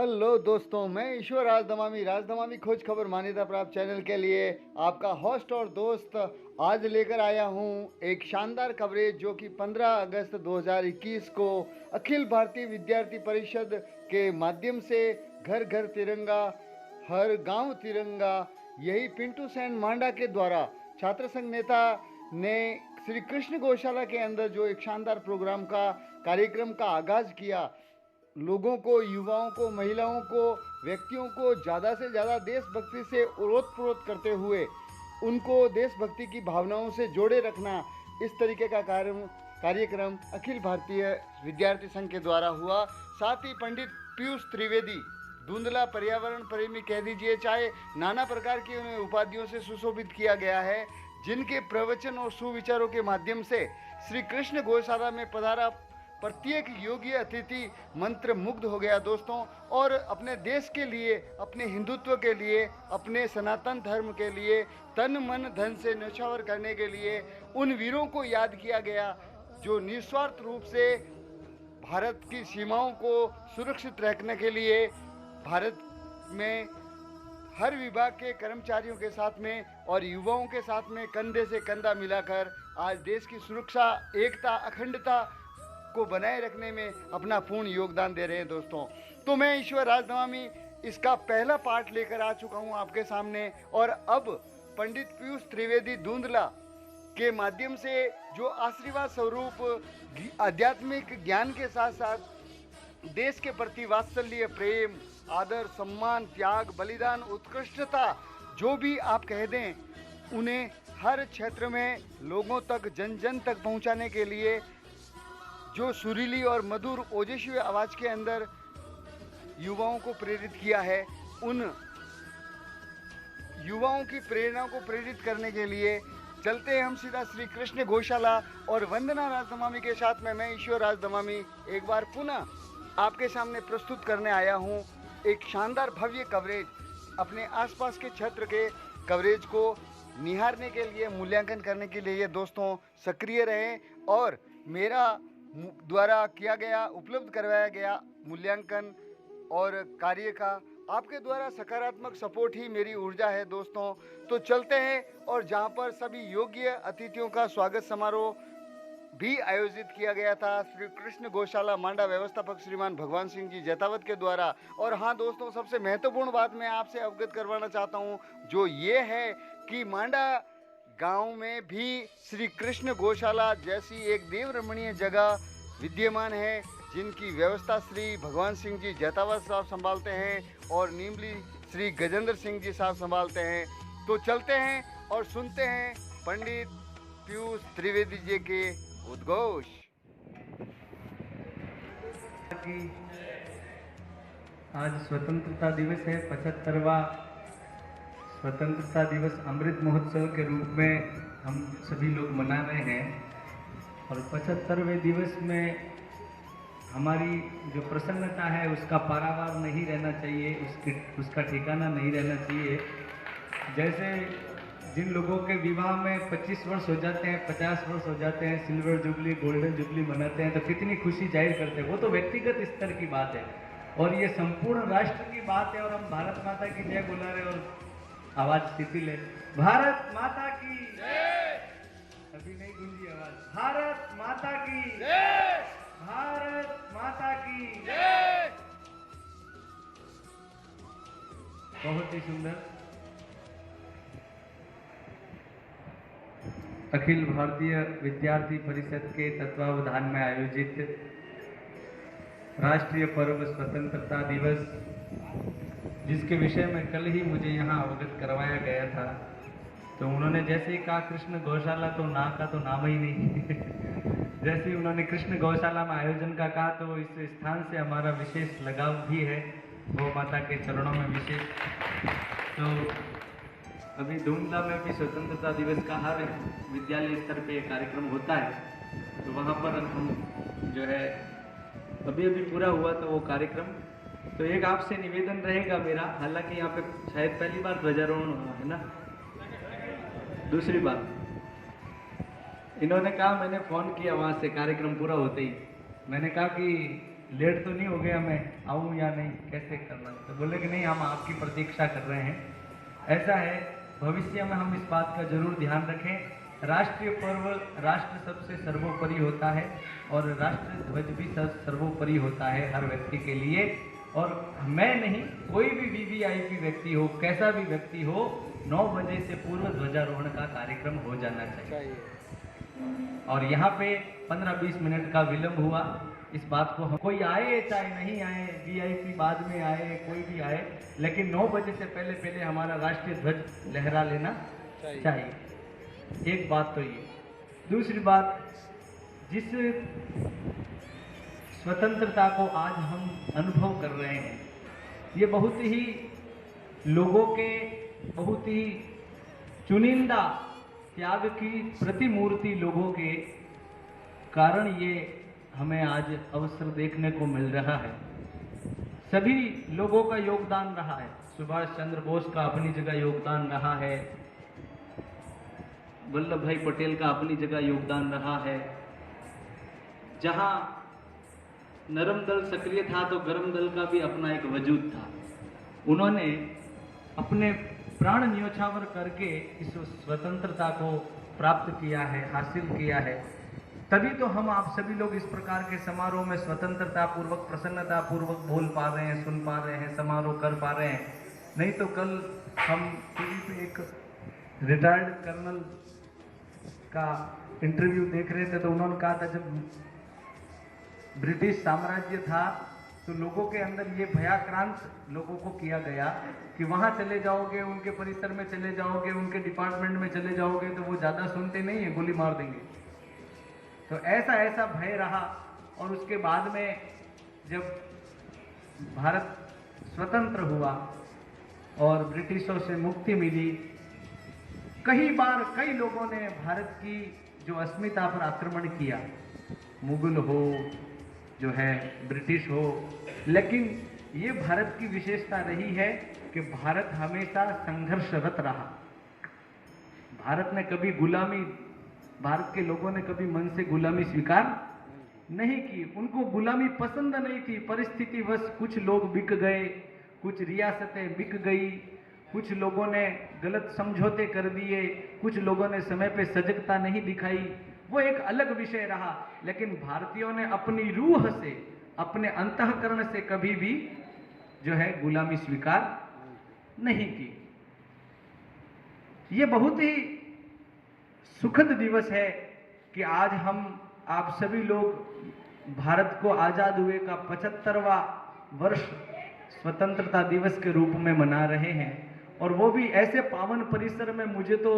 Hello दोस्तों, मैं ईश्वर राजधमामी खोज खबर मान्यता प्राप्त चैनल के लिए आपका होस्ट और दोस्त आज लेकर आया हूं एक शानदार कवरेज जो कि 15 अगस्त 2021 को अखिल भारतीय विद्यार्थी परिषद के माध्यम से घर घर तिरंगा हर गांव तिरंगा, यही पिंटू सेन मांडा के द्वारा छात्र संघ नेता ने श्री कृष्ण गौशाला के अंदर जो एक शानदार कार्यक्रम का आगाज किया। लोगों को, युवाओं को, महिलाओं को, व्यक्तियों को ज़्यादा से ज़्यादा देशभक्ति से ओतप्रोत करते हुए उनको देशभक्ति की भावनाओं से जोड़े रखना, इस तरीके का कार्यक्रम अखिल भारतीय विद्यार्थी संघ के द्वारा हुआ। साथ ही पंडित पीयूष त्रिवेदी, धुंधला पर्यावरण प्रेमी कह दीजिए, चाहे नाना प्रकार की उन्हें उपाधियों से सुशोभित किया गया है, जिनके प्रवचन और सुविचारों के माध्यम से श्री कृष्ण गौशाला में पधारा प्रत्येक योग्य अतिथि मंत्र मुग्ध हो गया दोस्तों। और अपने देश के लिए, अपने हिंदुत्व के लिए, अपने सनातन धर्म के लिए तन मन धन से न्यौछावर करने के लिए उन वीरों को याद किया गया जो निस्वार्थ रूप से भारत की सीमाओं को सुरक्षित रखने के लिए भारत में हर विभाग के कर्मचारियों के साथ में और युवाओं के साथ में कंधे से कंधा मिलाकर आज देश की सुरक्षा, एकता, अखंडता को बनाए रखने में अपना पूर्ण योगदान दे रहे हैं दोस्तों। तो मैं ईश्वर राजधमामी इसका पहला पार्ट लेकर आ चुका हूं आपके सामने, और अब पंडित पीयूष त्रिवेदी धुंधला के माध्यम से जो आशीर्वाद स्वरूप आध्यात्मिक ज्ञान के साथ साथ देश के प्रति वात्सल्य, प्रेम, आदर, सम्मान, त्याग, बलिदान, उत्कृष्टता जो भी आप कह दें, उन्हें हर क्षेत्र में लोगों तक, जन जन तक पहुंचाने के लिए जो सुरीली और मधुर ओजस्वी आवाज़ के अंदर युवाओं को प्रेरित किया है, उन युवाओं की प्रेरणा को प्रेरित करने के लिए चलते हैं हम सीधा श्री कृष्ण गौशाला। और वंदना राजधमामी के साथ में मैं ईश्वर राजधमामी एक बार पुनः आपके सामने प्रस्तुत करने आया हूं एक शानदार भव्य कवरेज। अपने आसपास के क्षेत्र के कवरेज को निहारने के लिए, मूल्यांकन करने के लिए दोस्तों सक्रिय रहें, और मेरा द्वारा किया गया, उपलब्ध करवाया गया मूल्यांकन और कार्य का आपके द्वारा सकारात्मक सपोर्ट ही मेरी ऊर्जा है दोस्तों। तो चलते हैं, और जहां पर सभी योग्य अतिथियों का स्वागत समारोह भी आयोजित किया गया था श्री कृष्ण गौशाला मांडा व्यवस्थापक श्रीमान भगवान सिंह जी जैतावत के द्वारा। और हाँ दोस्तों, सबसे महत्वपूर्ण बात मैं आपसे अवगत करवाना चाहता हूँ, जो ये है कि मांडा गांव में भी श्री कृष्ण गौशाला जैसी एक देव रमणीय जगह विद्यमान है, जिनकी व्यवस्था श्री भगवान सिंह जी जैतावत साहब संभालते हैं और नीमली श्री गजेंद्र सिंह जी साहब संभालते हैं। तो चलते हैं और सुनते हैं पंडित पीयूष त्रिवेदी जी के उद्घोष। आज स्वतंत्रता दिवस है, 75वां स्वतंत्रता दिवस अमृत महोत्सव के रूप में हम सभी लोग मना रहे हैं। और 75वें दिवस में हमारी जो प्रसन्नता है उसका पारावार नहीं रहना चाहिए, उसका ठिकाना नहीं रहना चाहिए। जैसे जिन लोगों के विवाह में 25 वर्ष हो जाते हैं, 50 वर्ष हो जाते हैं, सिल्वर जुबली, गोल्डन जुबली मनाते हैं, तो कितनी खुशी जाहिर करते हैं। वो तो व्यक्तिगत स्तर की बात है, और ये संपूर्ण राष्ट्र की बात है। और हम भारत माता की जय बुला रहे, और आवाज शिथिल है, भारत माता की जय। अभी नहीं गूंजी आवाज, भारत माता की जय, भारत माता की जय। बहुत ही सुंदर। अखिल भारतीय विद्यार्थी परिषद के तत्वावधान में आयोजित राष्ट्रीय पर्व स्वतंत्रता दिवस, जिसके विषय में कल ही मुझे यहाँ अवगत करवाया गया था, तो उन्होंने जैसे ही कहा कृष्ण गौशाला, तो ना का तो नाम ही नहीं जैसे ही उन्होंने कृष्ण गौशाला में आयोजन का कहा, तो इस स्थान से हमारा विशेष लगाव भी है, गौ माता के चरणों में विशेष। तो अभी धुंधला में भी स्वतंत्रता दिवस का हर विद्यालय स्तर पे कार्यक्रम होता है, तो वहाँ पर हम जो है अभी पूरा हुआ था वो कार्यक्रम। तो एक आपसे निवेदन रहेगा मेरा, हालांकि यहाँ पे शायद पहली बार ध्वजारोहण हुआ है ना, दूसरी बात इन्होंने कहा, मैंने फ़ोन किया वहाँ से कार्यक्रम पूरा होते ही, मैंने कहा कि लेट तो नहीं हो गया, मैं आऊँ या नहीं, कैसे करना। तो बोले कि नहीं, हम आपकी प्रतीक्षा कर रहे हैं। ऐसा है, भविष्य में हम इस बात का जरूर ध्यान रखें। राष्ट्रीय पर्व, राष्ट्र सबसे सर्वोपरि होता है और राष्ट्र ध्वज भी सर्वोपरि होता है हर व्यक्ति के लिए। और मैं नहीं, कोई भी वीवीआईपी व्यक्ति हो, कैसा भी व्यक्ति हो, 9 बजे से पूर्व ध्वजारोहण का कार्यक्रम हो जाना चाहिए। और यहाँ पे 15-20 मिनट का विलंब हुआ। इस बात को हम, कोई आए चाहे नहीं आए, वीआईपी बाद में आए, कोई भी आए, लेकिन 9 बजे से पहले पहले हमारा राष्ट्रीय ध्वज लहरा लेना चाहिए। एक बात तो ये। दूसरी बात, जिस स्वतंत्रता को आज हम अनुभव कर रहे हैं, ये बहुत ही लोगों के, बहुत ही चुनिंदा त्याग की प्रतिमूर्ति लोगों के कारण ये हमें आज अवसर देखने को मिल रहा है। सभी लोगों का योगदान रहा है। सुभाष चंद्र बोस का अपनी जगह योगदान रहा है, वल्लभ भाई पटेल का अपनी जगह योगदान रहा है। जहां नरम दल सक्रिय था तो गरम दल का भी अपना एक वजूद था। उन्होंने अपने प्राण न्योछावर करके इस स्वतंत्रता को प्राप्त किया है, हासिल किया है। तभी तो हम आप सभी लोग इस प्रकार के समारोह में स्वतंत्रता पूर्वक, प्रसन्नता पूर्वक बोल पा रहे हैं, सुन पा रहे हैं, समारोह कर पा रहे हैं। नहीं तो कल हम टीवी पे एक रिटायर्ड कर्नल का इंटरव्यू देख रहे थे, तो उन्होंने कहा था जब ब्रिटिश साम्राज्य था तो लोगों के अंदर ये भयाक्रांत लोगों को किया गया कि वहां चले जाओगे, उनके परिसर में चले जाओगे, उनके डिपार्टमेंट में चले जाओगे तो वो ज्यादा सुनते नहीं है, गोली मार देंगे। तो ऐसा ऐसा भय रहा। और उसके बाद में जब भारत स्वतंत्र हुआ और ब्रिटिशों से मुक्ति मिली, कई बार कई लोगों ने भारत की जो अस्मिता पर आक्रमण किया, मुगल हो, जो है ब्रिटिश हो, लेकिन ये भारत की विशेषता रही है कि भारत हमेशा संघर्षरत रहा। भारत ने कभी गुलामी, भारत के लोगों ने कभी मन से गुलामी स्वीकार नहीं की। उनको गुलामी पसंद नहीं थी। परिस्थितिवश कुछ लोग बिक गए, कुछ रियासतें बिक गई, कुछ लोगों ने गलत समझौते कर दिए, कुछ लोगों ने समय पे सजगता नहीं दिखाई, वो एक अलग विषय रहा। लेकिन भारतीयों ने अपनी रूह से, अपने अंतःकरण से कभी भी जो है गुलामी स्वीकार नहीं की। ये बहुत ही सुखद दिवस है कि आज हम आप सभी लोग भारत को आजाद हुए का 75वां वर्ष स्वतंत्रता दिवस के रूप में मना रहे हैं। और वो भी ऐसे पावन परिसर में। मुझे तो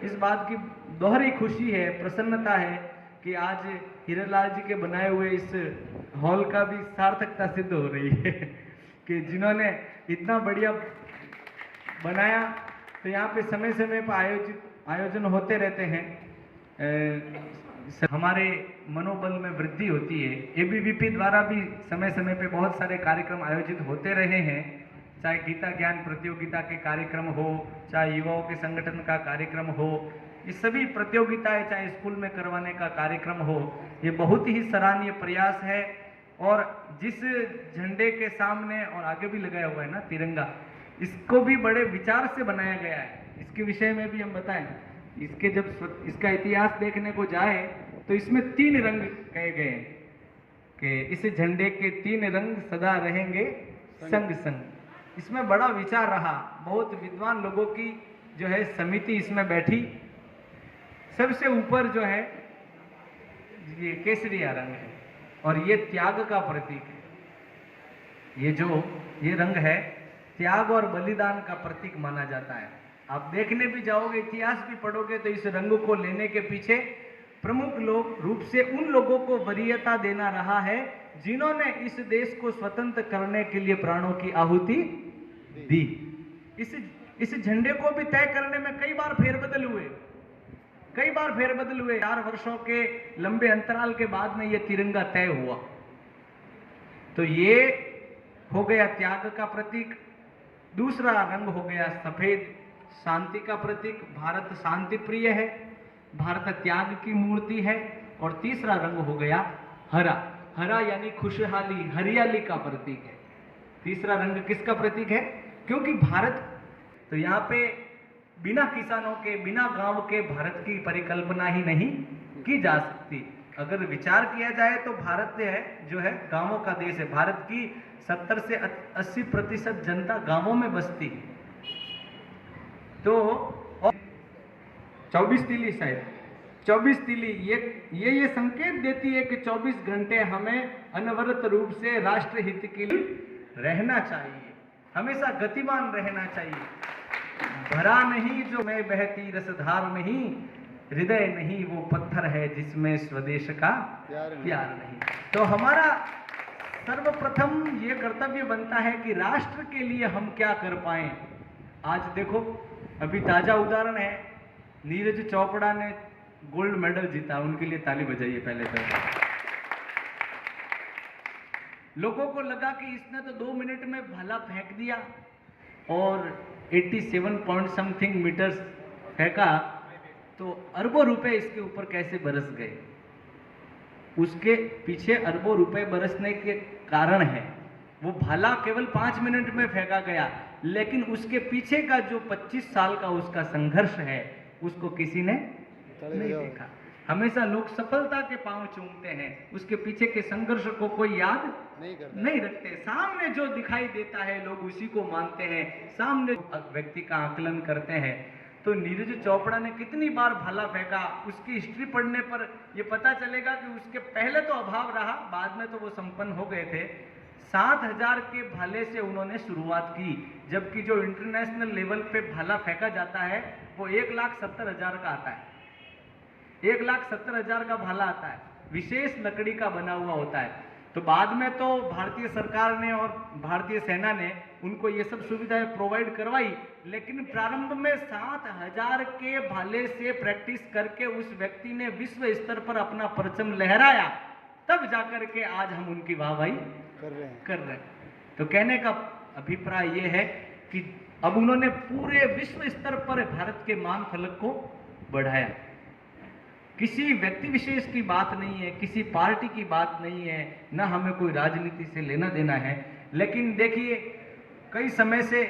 इस बात की दोहरी खुशी है, प्रसन्नता है कि आज हीरालाल जी के बनाए हुए इस हॉल का भी सार्थकता सिद्ध हो रही है कि जिन्होंने इतना बढ़िया बनाया। तो यहाँ पे समय समय पर आयोजन होते रहते हैं। हमारे मनोबल में वृद्धि होती है। एबीवीपी द्वारा भी समय समय पे बहुत सारे कार्यक्रम आयोजित होते रहे हैं, चाहे गीता ज्ञान प्रतियोगिता के कार्यक्रम हो, चाहे युवाओं के संगठन का कार्यक्रम हो, ये सभी प्रतियोगिताएं चाहे स्कूल में करवाने का कार्यक्रम हो, ये बहुत ही सराहनीय प्रयास है। और जिस झंडे के सामने और आगे भी लगाया हुआ है ना तिरंगा, इसको भी बड़े विचार से बनाया गया है। इसके विषय में भी हम बताएं, इसके जब इसका इतिहास देखने को जाए तो इसमें 3 रंग कहे गए हैं कि इस झंडे के 3 रंग सदा रहेंगे संग संग। इसमें बड़ा विचार रहा, बहुत विद्वान लोगों की जो है समिति इसमें बैठी। सबसे ऊपर जो है ये केसरिया रंग है और ये त्याग का प्रतीक है। ये रंग है त्याग और बलिदान का प्रतीक माना जाता है। आप देखने भी जाओगे, इतिहास भी पढ़ोगे तो इस रंग को लेने के पीछे प्रमुख रूप से उन लोगों को वरीयता देना रहा है जिन्होंने इस देश को स्वतंत्र करने के लिए प्राणों की आहुति दी। इस झंडे को भी तय करने में कई बार फेरबदल हुए। 4 वर्षों के लंबे अंतराल के बाद में ये तिरंगा तय हुआ। तो ये हो गया त्याग का प्रतीक। दूसरा रंग हो गया सफेद, शांति का प्रतीक। भारत शांति प्रिय है, भारत त्याग की मूर्ति है। और तीसरा रंग हो गया हरा। हरा यानी खुशहाली, हरियाली का प्रतीक है। तीसरा रंग किसका प्रतीक है? क्योंकि भारत, तो यहाँ पे बिना किसानों के, बिना गांव के भारत की परिकल्पना ही नहीं की जा सकती। अगर विचार किया जाए तो भारत जो है गांवों का देश है। भारत की 70 से 80% जनता गांवों में बसती है। तो 24 तिली शायद 24 तिली ये संकेत देती है कि 24 घंटे हमें अनवरत रूप से राष्ट्र हित के लिए रहना चाहिए, हमेशा गतिमान रहना चाहिए। भरा नहीं जो मैं बहती रसधार नहीं, हृदय नहीं वो पत्थर है जिसमें स्वदेश का प्यार नहीं। तो हमारा सर्वप्रथम ये कर्तव्य बनता है कि राष्ट्र के लिए हम क्या कर पाए। आज देखो, अभी ताजा उदाहरण है, नीरज चोपड़ा ने गोल्ड मेडल जीता, उनके लिए ताली बजाइए पहले तो। लोगों को लगा कि इसने तो 2 मिनट में भाला फेंक दिया और 87 पॉइंट समथिंग मीटर्स फेंका, तो अरबों रुपए इसके ऊपर कैसे बरस गए। उसके पीछे अरबों रुपए बरसने के कारण है। वो भाला केवल 5 मिनट में फेंका गया, लेकिन उसके पीछे का जो 25 साल का उसका संघर्ष है उसको किसी ने नहीं देखा। हमेशा लोग सफलता के पांव चूमते हैं, उसके पीछे के संघर्ष को कोई याद नहीं रखते। सामने जो दिखाई देता है लोग उसी को मानते हैं, सामने व्यक्ति का आकलन करते हैं। तो नीरज चोपड़ा ने कितनी बार भाला फेंका, उसकी हिस्ट्री पढ़ने पर यह पता चलेगा कि उसके पहले तो अभाव रहा, बाद में तो वो संपन्न हो गए थे। 7000 के भाले से उन्होंने शुरुआत की, जबकि जो इंटरनेशनल लेवल पे भाला फेंका जाता है वो 1,70,000 का आता है। 1,70,000 का भाला आता है, विशेष लकड़ी का बना हुआ होता है। तो बाद में तो भारतीय सरकार ने और भारतीय सेना ने उनको ये सब सुविधाएं प्रोवाइड करवाई, लेकिन प्रारंभ में 7000 के भाले से प्रैक्टिस करके उस व्यक्ति ने विश्व स्तर पर अपना परचम लहराया, तब जाकर के आज हम उनकी वाहवाही कर रहे हैं। तो कहने का अभिप्राय ये है कि अब उन्होंने पूरे विश्व स्तर पर भारत के मान फलक को बढ़ाया। किसी व्यक्ति विशेष की बात नहीं है, किसी पार्टी की बात नहीं है, ना हमें कोई राजनीति से लेना देना है। लेकिन देखिए, कई समय से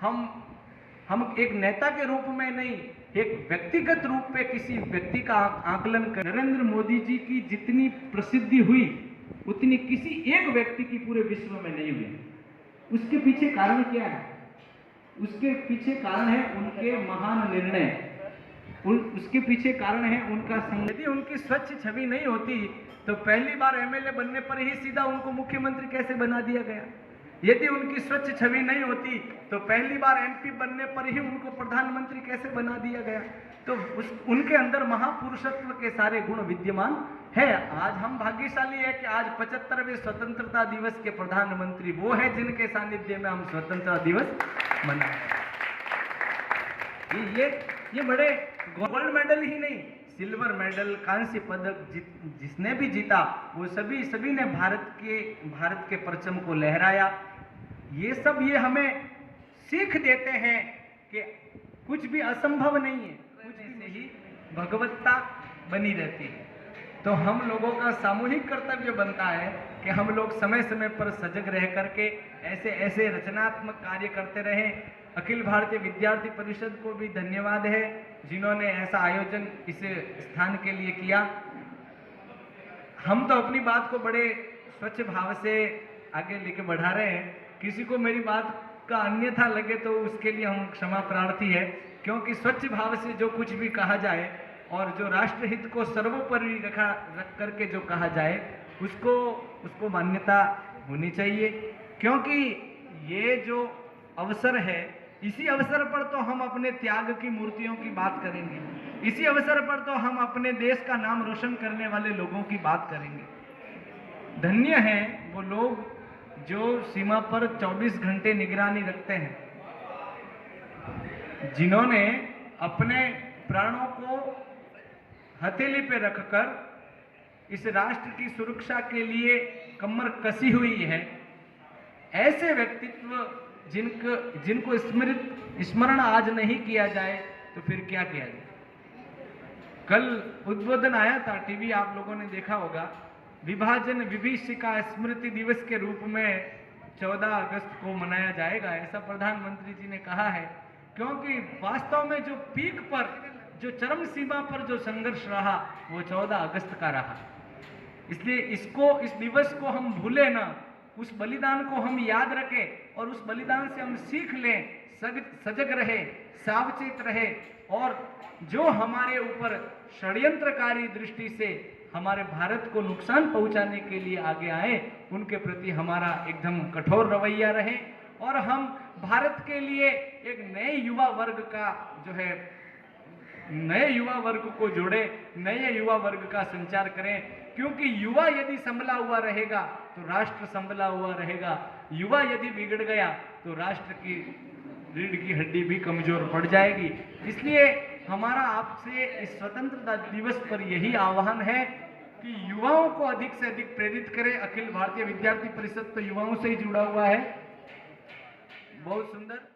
हम एक नेता के रूप में नहीं, एक व्यक्तिगत रूप में किसी व्यक्ति का आकलन कर। नरेंद्र मोदी जी की जितनी प्रसिद्धि हुई उतनी किसी एक व्यक्ति की पूरे विश्व में नहीं हुई। उसके पीछे कारण क्या है? उसके पीछे कारण है उनके महान निर्णय, उसके पीछे कारण है उनका संघर्ष। यदि उनकी स्वच्छ छवि नहीं होती तो पहली बार एमएलए बनने पर ही सीधा उनको मुख्यमंत्री कैसे बना दिया गया। यदि उनकी स्वच्छ छवि नहीं होती तो पहली बार एमपी बनने पर ही उनको प्रधानमंत्री कैसे बना दिया गया। तो उनके अंदर महापुरुषत्व के सारे गुण विद्यमान है। आज हम भाग्यशाली है कि आज 75वें स्वतंत्रता दिवस के प्रधानमंत्री वो है जिनके सानिध्य में हम स्वतंत्रता दिवस मनाए। ये बड़े गोल्ड मेडल ही नहीं, सिल्वर मेडल, कांस्य पदक जिसने भी जीता वो सभी ने भारत के परचम को लहराया। ये हमें सीख देते हैं कि कुछ भी असंभव नहीं है, कुछ से ही भगवत्ता बनी रहती है। तो हम लोगों का सामूहिक कर्तव्य बनता है कि हम लोग समय समय पर सजग रह करके ऐसे रचनात्मक कार्य करते रहें। अखिल भारतीय विद्यार्थी परिषद को भी धन्यवाद है जिन्होंने ऐसा आयोजन इस स्थान के लिए किया। हम तो अपनी बात को बड़े स्वच्छ भाव से आगे लेके बढ़ा रहे हैं। किसी को मेरी बात का अन्यथा लगे तो उसके लिए हम क्षमा प्रार्थी है, क्योंकि स्वच्छ भाव से जो कुछ भी कहा जाए और जो राष्ट्रहित को सर्वोपरि रख करके जो कहा जाए उसको मान्यता होनी चाहिए। क्योंकि ये जो अवसर है, इसी अवसर पर तो हम अपने त्याग की मूर्तियों की बात करेंगे, इसी अवसर पर तो हम अपने देश का नाम रोशन करने वाले लोगों की बात करेंगे। धन्य हैं वो लोग जो सीमा पर 24 घंटे निगरानी रखते हैं, जिन्होंने अपने प्राणों को हथेली पे रखकर इस राष्ट्र की सुरक्षा के लिए कमर कसी हुई है। ऐसे व्यक्तित्व जिनको स्मरण आज नहीं किया जाए तो फिर क्या किया जाए। कल उद्बोधन आया था, टीवी आप लोगों ने देखा होगा, विभाजन विभीषिका स्मृति दिवस के रूप में 14 अगस्त को मनाया जाएगा, ऐसा प्रधानमंत्री जी ने कहा है। क्योंकि वास्तव में जो पीक पर, जो चरम सीमा पर जो संघर्ष रहा वो 14 अगस्त का रहा। इसलिए इस दिवस को हम भूले ना, उस बलिदान को हम याद रखें और उस बलिदान से हम सीख लें, सजग रहे, सावचेत रहे और जो हमारे ऊपर षड्यंत्रकारी दृष्टि से हमारे भारत को नुकसान पहुंचाने के लिए आगे आए, उनके प्रति हमारा एकदम कठोर रवैया रहे और हम भारत के लिए एक नए युवा वर्ग का जो है, नए युवा वर्ग को जोड़े, नए युवा वर्ग का संचार करें। क्योंकि युवा यदि संभला हुआ रहेगा तो राष्ट्र संभला हुआ रहेगा, युवा यदि बिगड़ गया तो राष्ट्र की रीढ़ की हड्डी भी कमजोर पड़ जाएगी। इसलिए हमारा आपसे इस स्वतंत्रता दिवस पर यही आह्वान है कि युवाओं को अधिक से अधिक प्रेरित करें। अखिल भारतीय विद्यार्थी परिषद तो युवाओं से ही जुड़ा हुआ है। बहुत सुंदर।